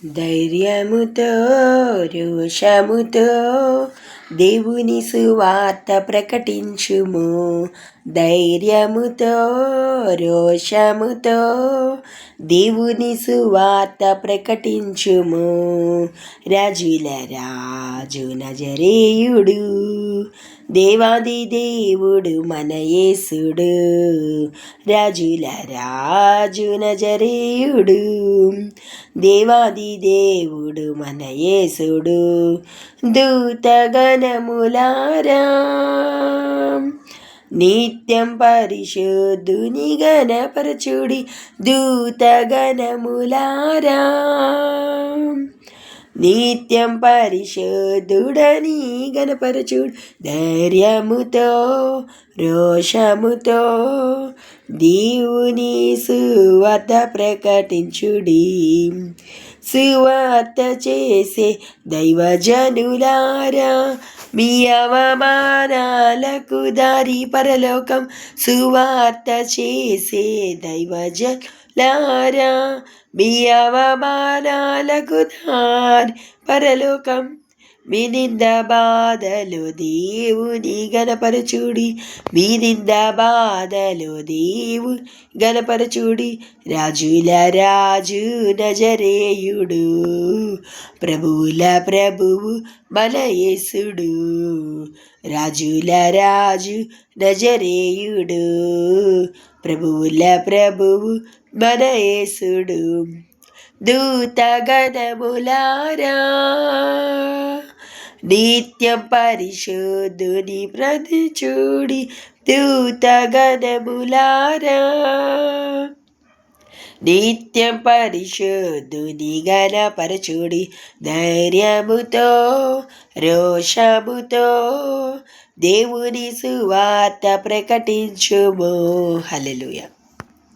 ధైర్యముతో రోషముతో దేవుని సువార్త ప్రకటించుము. ధైర్యముతో రోషముతో దేవుని సువార్త ప్రకటించుము. రాజుల రాజు నజరేయుడు, దేవాది దేవుడు మన యేసుడు. రాజుల రాజు నజరేయుడు, దేవాది దేవుడు మన యేసుడు. దూతగణములారా నిత్యం పరిశుద్ధుని గణపరచుడి. దూతగణములారా నిత్యం పరిశుద్ధుడని గణపరచుడు. ధైర్యముతో రోషముతో దేవుని సువార్త ప్రకటించుడి. సువార్త చేసే దైవజనులారా, మీ అవమానాలకు దారి పరలోకం. సువార్త చేసే దైవజనులారా, మీ అవమానాలకు దారి పరలోకం. మీ నింద బాధలు దేవుని గణపరచుడి. మీ నింద బాధలు దేవుని గణపరచుడి. రాజుల రాజు నజరేయుడు, ప్రభువుల ప్రభువు మన యేసుడు. రాజుల రాజు నజరేయుడు, ప్రభువుల ప్రభువు మన యేసుడు. దూతగణములారా నిత్యం పరిశుద్ధుని ప్రతిచూడి. దూతగణములారా నిత్యం పరిశుద్ధుని గణపరచుడి. ధైర్యముతో రోషముతో దేవుని సువార్త ప్రకటించుము. హల్లెలూయా.